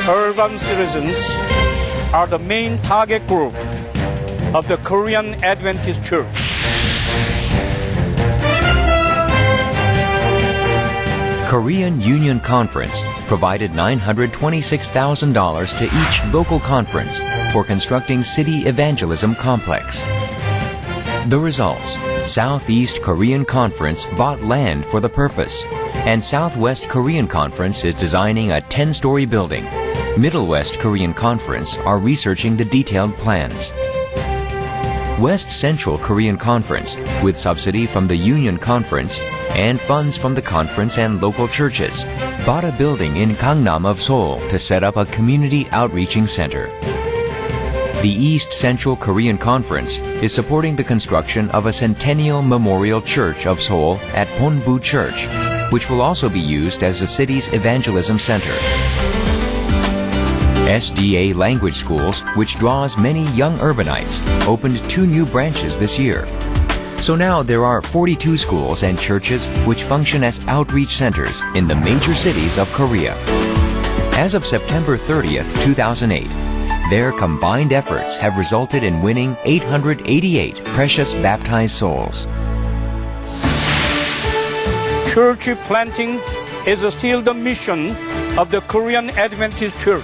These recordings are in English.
urban citizens are the main target group of the Korean Adventist Church. Korean Union Conference provided $926,000 to each local conference for constructing city evangelism complex. The results: Southeast Korean Conference bought land for the purpose, and Southwest Korean Conference is designing a 10-story building. Middle West Korean Conference are researching the detailed plans. West Central Korean Conference, with subsidy from the Union Conference and funds from the conference and local churches, bought a building in Gangnam of Seoul to set up a community outreaching center. The East Central Korean Conference is supporting the construction of a Centennial Memorial Church of Seoul at Ponbu Church, which will also be used as the city's evangelism center. SDA Language Schools, which draws many young urbanites, opened 2 new branches this year. So now there are 42 schools and churches which function as outreach centers in the major cities of Korea. As of September 30th, 2008, their combined efforts have resulted in winning 888 precious baptized souls. Church planting is still the mission of the Korean Adventist Church.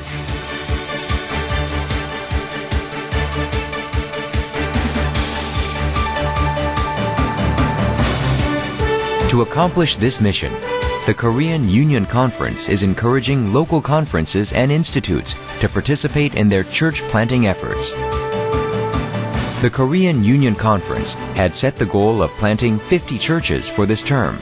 To accomplish this mission, the Korean Union Conference is encouraging local conferences and institutes to participate in their church planting efforts. The Korean Union Conference had set the goal of planting 50 churches for this term.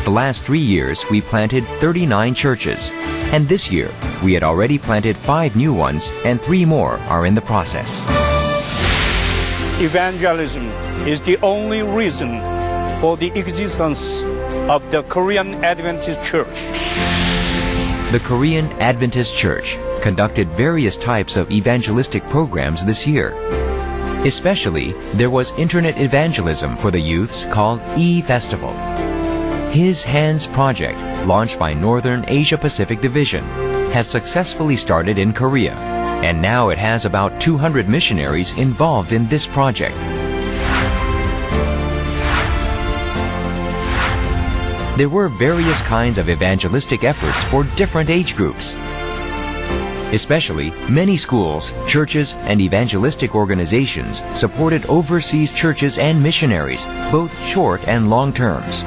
The last 3 years, we planted 39 churches, and this year, we had already planted 5 new ones, and 3 more are in the process. Evangelism is the only reason for the existence of the Korean Adventist Church. The Korean Adventist Church conducted various types of evangelistic programs this year. Especially, there was internet evangelism for the youths called E-Festival. His Hands Project, launched by Northern Asia Pacific Division, has successfully started in Korea, and now it has about 200 missionaries involved in this project. There were various kinds of evangelistic efforts for different age groups. Especially, many schools, churches, and evangelistic organizations supported overseas churches and missionaries, both short and long terms.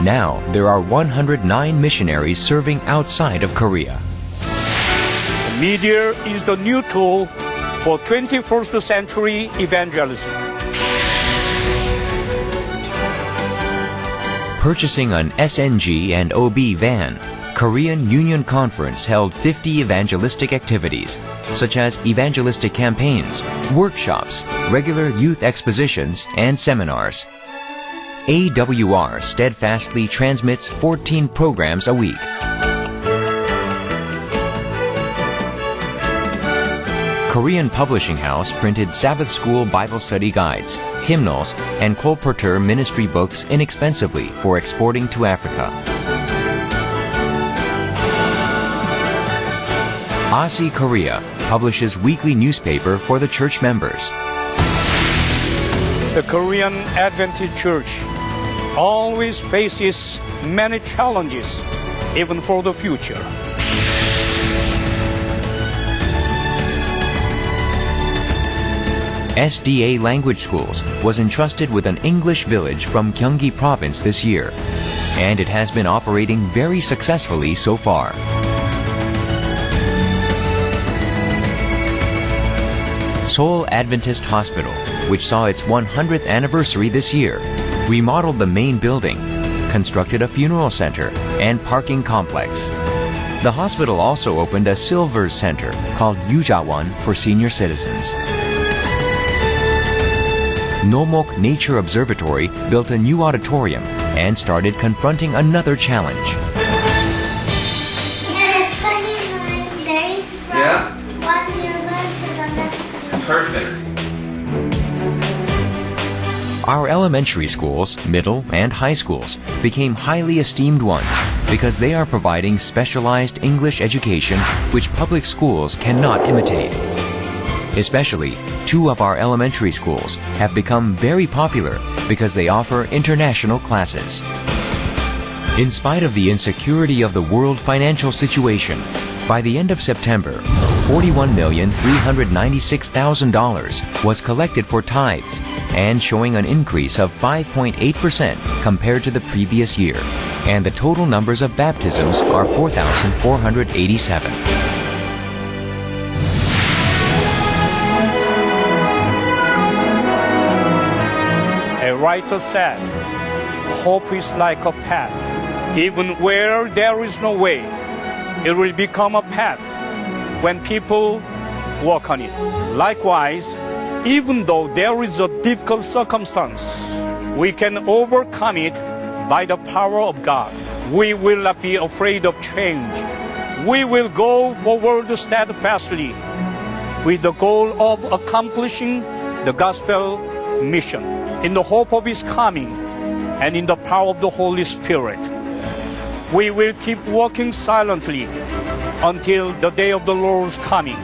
Now, there are 109 missionaries serving outside of Korea. The media is the new tool for 21st century evangelism. Purchasing an SNG and OB van, Korean Union Conference held 50 evangelistic activities, such as evangelistic campaigns, workshops, regular youth expositions, and seminars. AWR steadfastly transmits 14 programs a week. Korean Publishing House printed Sabbath School Bible Study Guides, hymnals, and Kolporter ministry books inexpensively for exporting to Africa. ASI Korea publishes weekly newspaper for the church members. The Korean Adventist Church always faces many challenges, even for the future. SDA Language Schools was entrusted with an English village from Gyeonggi Province this year, and it has been operating very successfully so far. Seoul Adventist Hospital, which saw its 100th anniversary this year, remodeled the main building, constructed a funeral center, and parking complex. The hospital also opened a Silver Center called Yujawan for senior citizens. Nomok Nature Observatory built a new auditorium and started confronting another challenge. Yeah? Perfect. Our elementary schools, middle, and high schools became highly esteemed ones because they are providing specialized English education which public schools cannot imitate. Especially, 2 of our elementary schools have become very popular because they offer international classes. In spite of the insecurity of the world financial situation, by the end of September, $41,396,000 was collected for tithes and showing an increase of 5.8% compared to the previous year, and the total numbers of baptisms are 4,487. A writer said, "Hope is like a path. Even where there is no way, it will become a path when people walk on it." Likewise, even though there is a difficult circumstance, we can overcome it by the power of God. We will not be afraid of change. We will go forward steadfastly with the goal of accomplishing the gospel mission in the hope of His coming and in the power of the Holy Spirit. We will keep walking silently until the day of the Lord's coming.